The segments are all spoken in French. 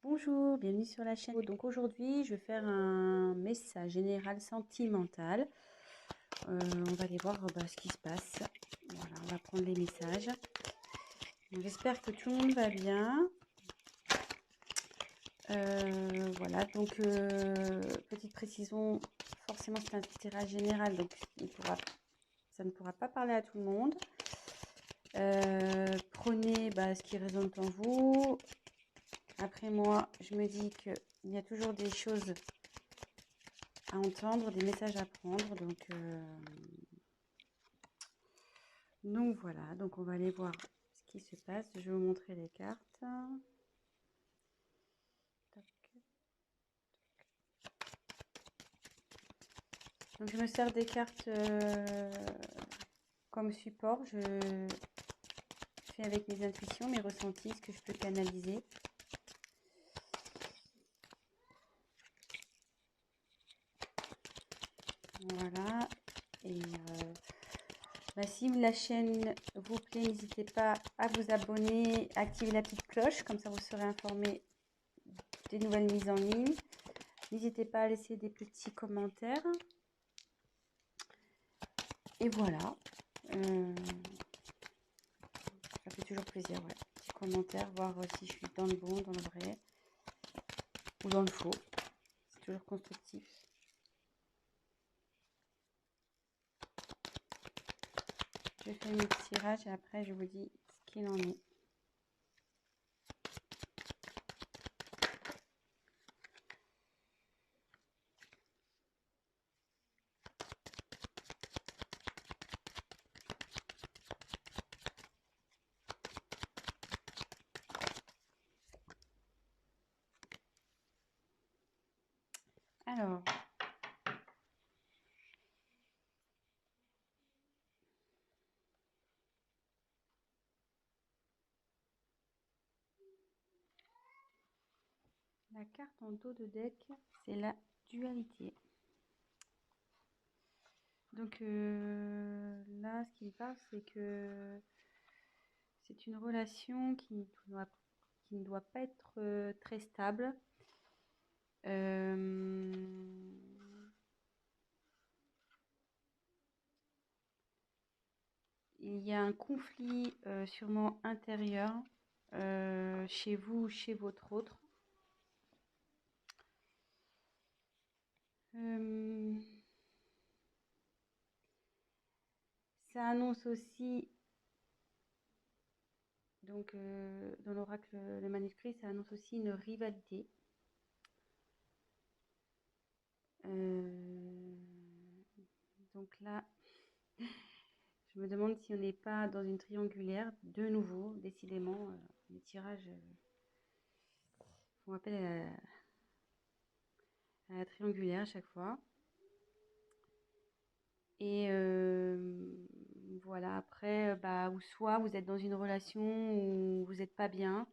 Bonjour, bienvenue sur la chaîne. Donc aujourd'hui, je vais faire un message général sentimental. On va aller voir ce qui se passe. Voilà, on va prendre les messages. J'espère que tout le monde va bien. Voilà, donc petite précision, forcément c'est un tirage général, donc ça ne pourra pas parler à tout le monde. Prenez ce qui résonne en vous. Après moi, je me dis qu'il y a toujours des choses à entendre, des messages à prendre. Donc voilà, donc on va aller voir ce qui se passe. Je vais vous montrer les cartes. Donc je me sers des cartes comme support. Je fais avec mes intuitions, mes ressentis, ce que je peux canaliser. Voilà. Et si la chaîne vous plaît, n'hésitez pas à vous abonner, à activer la petite cloche, comme ça vous serez informé des nouvelles mises en ligne. N'hésitez pas à laisser des petits commentaires. Et voilà. Ça fait toujours plaisir, ouais. Petit commentaire, voir si je suis dans le bon, dans le vrai ou dans le faux. C'est toujours constructif. Je fais mes petits tirages et après je vous dis ce qu'il en est. Alors, la carte en dos de deck, c'est la dualité. Donc là, ce qu'il parle, c'est que c'est une relation qui ne doit pas être très stable. Il y a un conflit sûrement intérieur chez vous ou chez votre autre. Ça annonce aussi, donc dans l'oracle, le manuscrit, ça annonce aussi une rivalité. Donc là, je me demande si on n'est pas dans une triangulaire, de nouveau, décidément, les tirages font appel à la triangulaire à chaque fois. Et voilà, après, ou soit vous êtes dans une relation où vous n'êtes pas bien.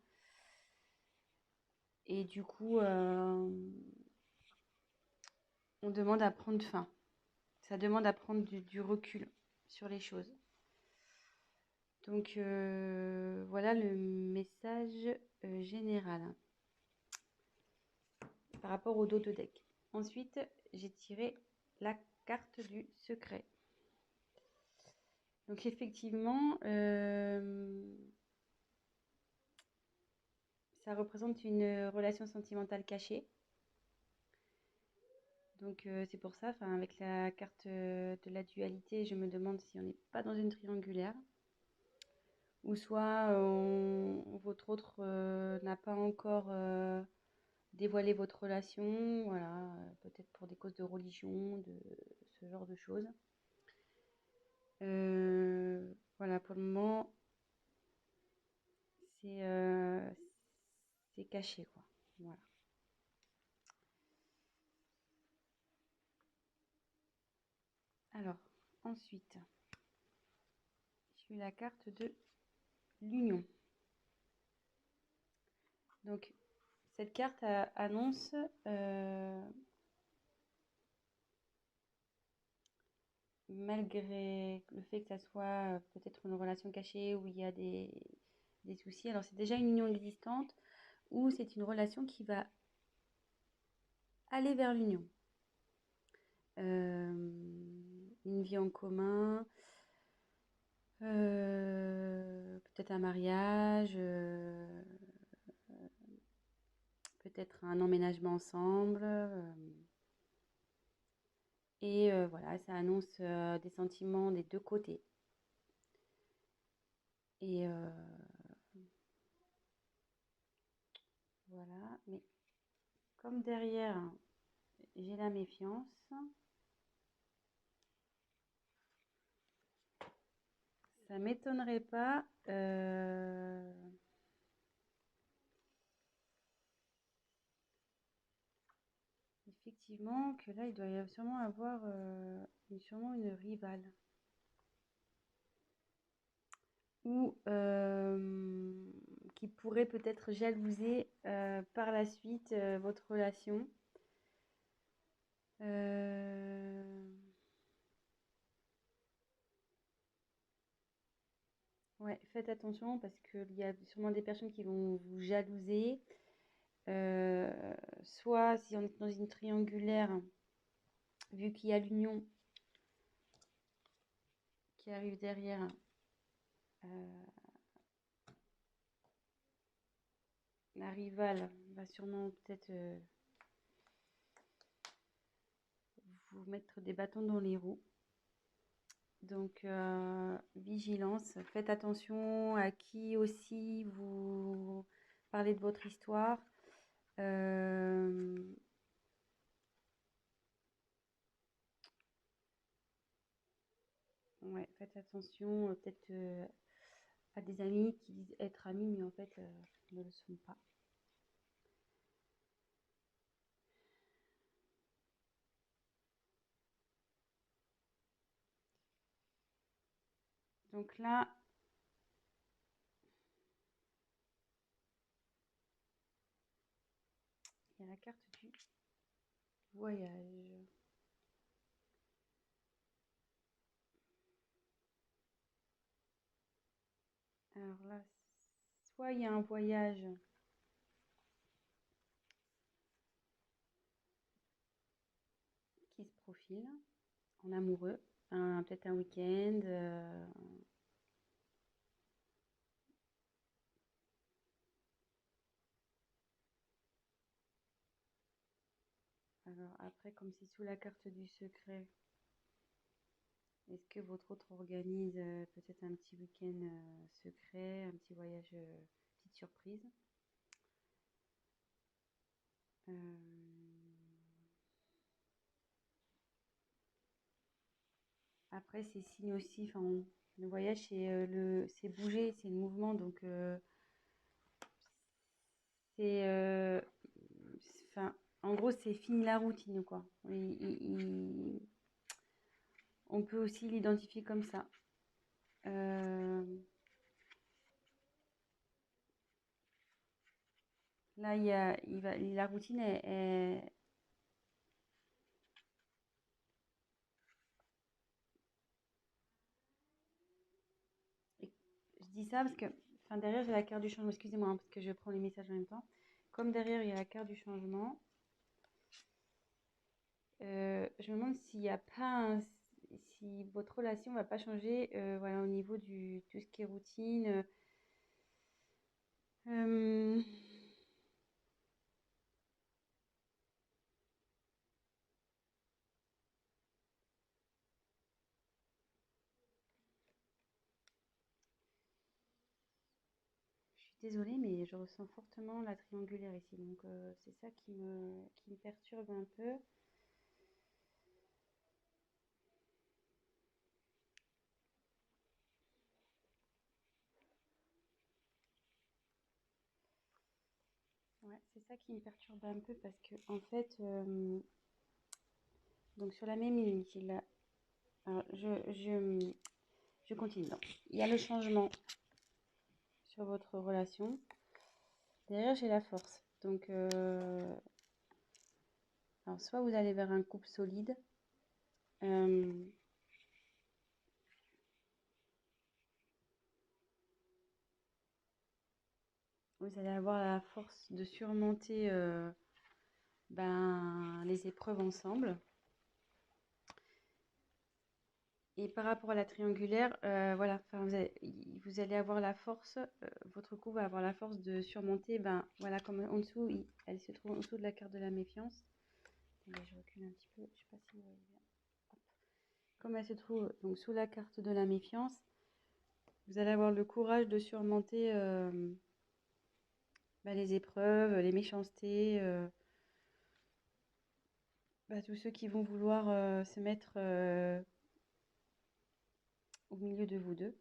Et du coup, on demande à prendre fin. Ça demande à prendre du recul sur les choses. Donc voilà le message général par rapport au dos de deck. Ensuite, j'ai tiré la carte du secret. Donc effectivement, ça représente une relation sentimentale cachée. Donc c'est pour ça, avec la carte de la dualité, je me demande si on n'est pas dans une triangulaire. Ou soit votre autre n'a pas encore dévoilé votre relation, voilà, peut-être pour des causes de religion, de ce genre de choses. Voilà, pour le moment, c'est caché, quoi. Voilà. Alors, ensuite, j'ai eu la carte de l'union. Donc, cette carte annonce malgré le fait que ça soit peut-être une relation cachée où il y a des soucis. Alors, c'est déjà une union existante ou c'est une relation qui va aller vers l'union. Une vie en commun, peut-être un mariage, peut-être un emménagement ensemble. Et voilà, ça annonce des sentiments des deux côtés. Et voilà, mais comme derrière, j'ai la méfiance, ça m'étonnerait pas effectivement que là, il doit y avoir sûrement avoir sûrement une rivale. Ou qui pourrait peut-être jalouser par la suite votre relation. Ouais, faites attention parce qu'il y a sûrement des personnes qui vont vous jalouser. Soit si on est dans une triangulaire, vu qu'il y a l'union qui arrive derrière, la rivale va sûrement peut-être vous mettre des bâtons dans les roues. Donc, vigilance, faites attention à qui aussi vous parlez de votre histoire. Ouais, faites attention peut-être à des amis qui disent être amis, mais en fait ne le sont pas. Donc là, il y a la carte du voyage. Alors là, soit il y a un voyage qui se profile en amoureux, peut-être un week-end. Alors après, comme c'est sous la carte du secret, est-ce que votre autre organise peut-être un petit week-end secret, un petit voyage, petite surprise? Après, c'est signe aussi, enfin, le voyage, c'est bouger, c'est le mouvement, donc c'est, enfin, en gros, c'est fini la routine, quoi. On peut aussi l'identifier comme ça. Là, la routine je dis ça parce que, enfin, derrière, j'ai la carte du changement. Excusez-moi, hein, parce que je prends les messages en même temps. Comme derrière, il y a la carte du changement, je me demande s'il n'y a pas si votre relation ne va pas changer voilà, au niveau du tout ce qui est routine. Euh, je suis désolée, mais je ressens fortement la triangulaire ici. Donc, c'est ça qui me perturbe un peu. Ouais, c'est ça qui me perturbe un peu parce que, en fait, donc sur la même ligne, alors, je continue. Donc, il y a le changement sur votre relation. Derrière, j'ai la force. Donc, alors soit vous allez vers un couple solide. vous allez avoir la force de surmonter les épreuves ensemble. Et par rapport à la triangulaire, voilà, vous allez avoir la force, votre couple va avoir la force de surmonter, voilà, comme en dessous, elle se trouve en dessous de la carte de la méfiance. Attendez, je recule un petit peu, je sais pas si vous voyez bien. Hop. Comme elle se trouve donc sous la carte de la méfiance, vous allez avoir le courage de surmonter les épreuves, les méchancetés, tous ceux qui vont vouloir se mettre au milieu de vous deux.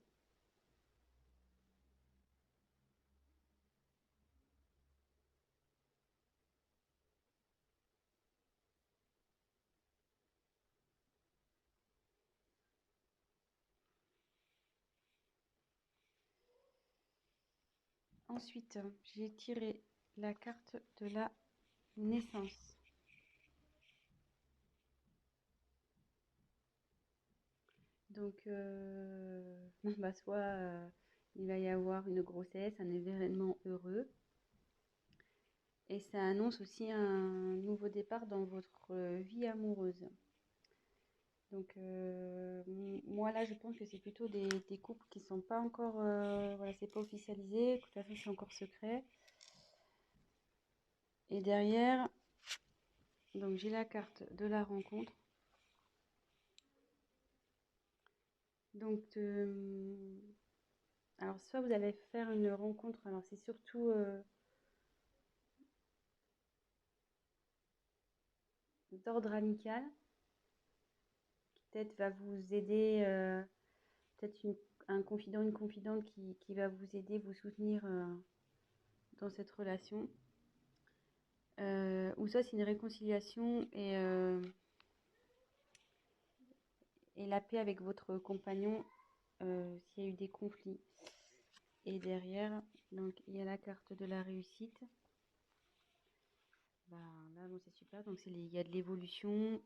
Ensuite, j'ai tiré la carte de la naissance. Donc, soit il va y avoir une grossesse, un événement heureux. Et ça annonce aussi un nouveau départ dans votre vie amoureuse. Donc, moi là, je pense que c'est plutôt des couples qui sont pas encore, voilà, c'est pas officialisé, de toute façon, c'est encore secret. Et derrière, donc j'ai la carte de la rencontre. Donc, alors soit vous allez faire une rencontre, alors c'est surtout d'ordre amical, qui peut-être va vous aider, peut-être un confident, une confidente qui va vous aider, vous soutenir dans cette relation. Ou soit c'est une réconciliation et la paix avec votre compagnon s'il y a eu des conflits. Et derrière, donc il y a la carte de la réussite. Là, bon, c'est super. Donc il y a de l'évolution,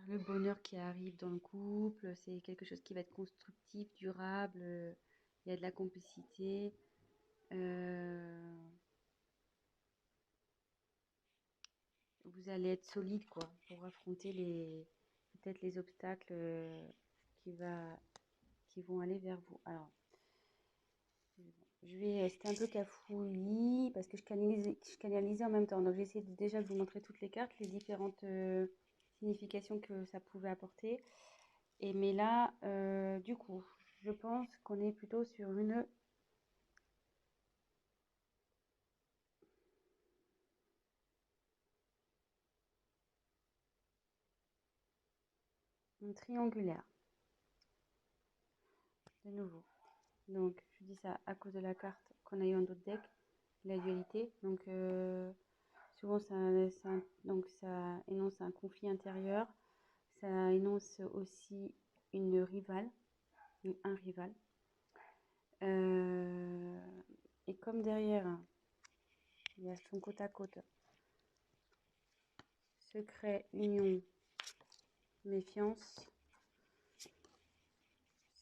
le bonheur qui arrive dans le couple. C'est quelque chose qui va être constructif, durable. Il y a de la complicité. Vous allez être solide quoi pour affronter peut-être les obstacles qui vont aller vers vous. Alors, c'était un peu cafouillis parce que je canalisais en même temps. Donc j'ai essayé déjà de vous montrer toutes les cartes, les différentes significations que ça pouvait apporter. Mais là, du coup, je pense qu'on est plutôt sur une triangulaire. De nouveau. Donc, je dis ça à cause de la carte qu'on a eu en d'autres decks, la dualité. Donc, souvent, ça énonce un conflit intérieur. Ça énonce aussi une rivale, un rival. Et comme derrière, il y a son côte à côte. Secret, union, méfiance.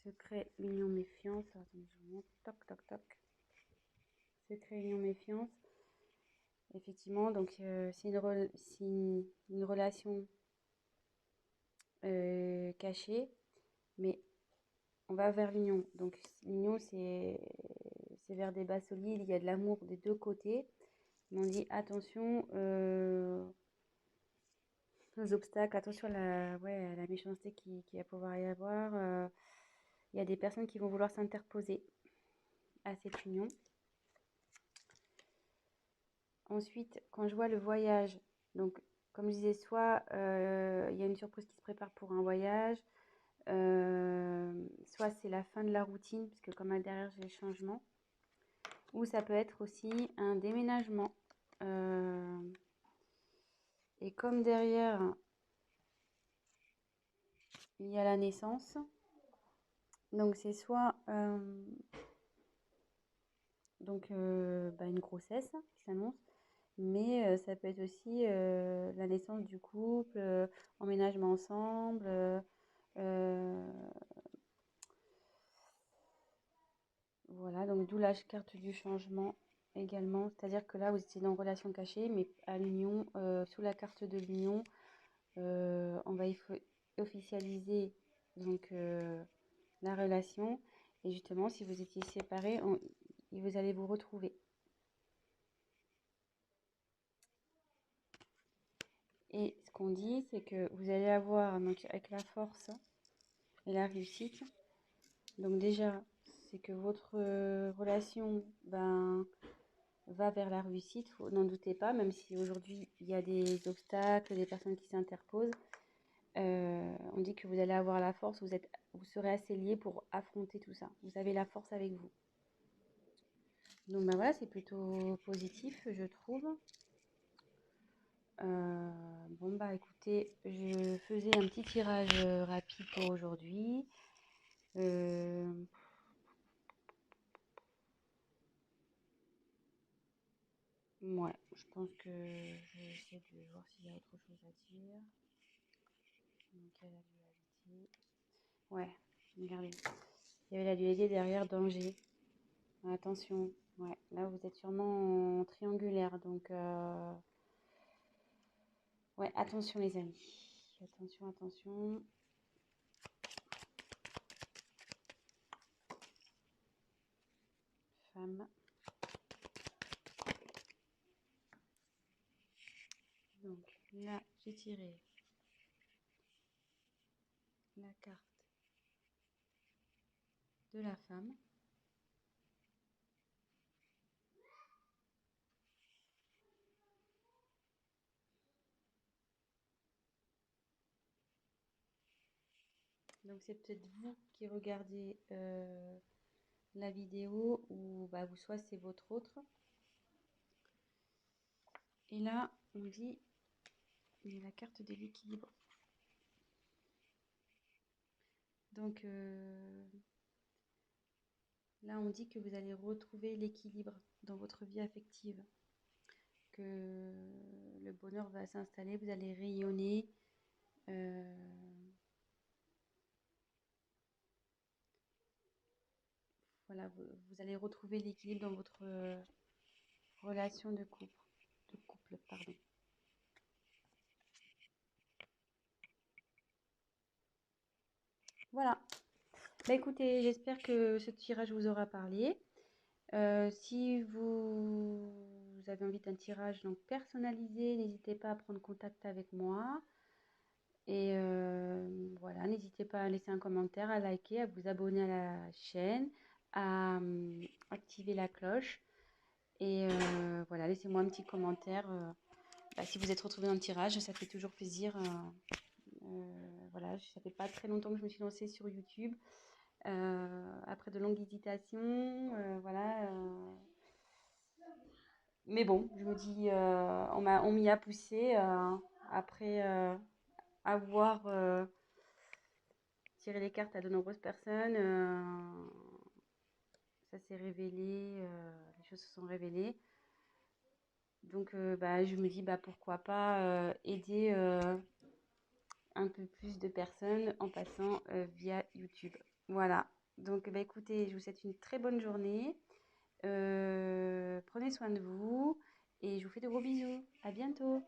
Secret, union, méfiance. Attendez, je vous montre. Toc, toc, toc. Secret, union, méfiance. Effectivement, donc c'est une relation cachée, mais on va vers l'union. Donc l'union, c'est vers des bases solides, il y a de l'amour des deux côtés. Mais on dit attention aux obstacles, attention à la méchanceté qui va pouvoir y avoir. Il y a des personnes qui vont vouloir s'interposer à cette union. Ensuite, quand je vois le voyage, donc comme je disais, soit il y a une surprise qui se prépare pour un voyage, soit c'est la fin de la routine, parce que comme derrière j'ai le changement, ou ça peut être aussi un déménagement. Et comme derrière il y a la naissance, donc c'est soit une grossesse qui s'annonce, mais ça peut être aussi la naissance du couple, emménagement ensemble, Voilà, donc d'où la carte du changement également. C'est-à-dire que là, vous étiez dans relation cachée, mais à l'union, sous la carte de l'union, on va officialiser donc la relation. Et justement, si vous étiez séparés, vous allez vous retrouver. Et ce qu'on dit, c'est que vous allez avoir, donc avec la force et la réussite, donc déjà, c'est que votre relation va vers la réussite, n'en doutez pas, même si aujourd'hui il y a des obstacles, des personnes qui s'interposent. On dit que vous allez avoir la force, vous serez assez liés pour affronter tout ça. Vous avez la force avec vous. Donc bah voilà, c'est plutôt positif, je trouve. Bon bah écoutez, je faisais un petit tirage rapide pour aujourd'hui. Euh, ouais, je pense que je vais essayer de voir s'il y a autre chose à dire. Donc il y a la dualité. Ouais, regardez. Il y avait la dualité derrière danger. Attention. Ouais, là vous êtes sûrement en triangulaire, donc ouais, attention les amis. Attention, attention. Femme. Donc là, j'ai tiré la carte de la femme. Donc c'est peut-être vous qui regardez la vidéo ou bah, vous soit c'est votre autre. Et là, on dit il y a la carte de l'équilibre. Donc là, on dit que vous allez retrouver l'équilibre dans votre vie affective, que le bonheur va s'installer, vous allez rayonner. Voilà, vous allez retrouver l'équilibre dans votre relation de couple, pardon. Voilà. Bah écoutez, j'espère que ce tirage vous aura parlé. Si vous avez envie d'un tirage donc personnalisé, n'hésitez pas à prendre contact avec moi. Et voilà, n'hésitez pas à laisser un commentaire, à liker, à vous abonner à la chaîne, à activer la cloche. Et voilà, laissez-moi un petit commentaire. Bah, si vous êtes retrouvé dans le tirage, ça fait toujours plaisir. Voilà, ça fait pas très longtemps que je me suis lancée sur YouTube. Après de longues hésitations, voilà. Mais bon, je me dis, on m'y a poussé après avoir tiré les cartes à de nombreuses personnes. Ça s'est révélé, les choses se sont révélées. Donc, bah, je me dis, bah, pourquoi pas aider un peu plus de personnes en passant via YouTube. Voilà. Donc, bah, écoutez, je vous souhaite une très bonne journée. Prenez soin de vous et je vous fais de gros bisous. À bientôt.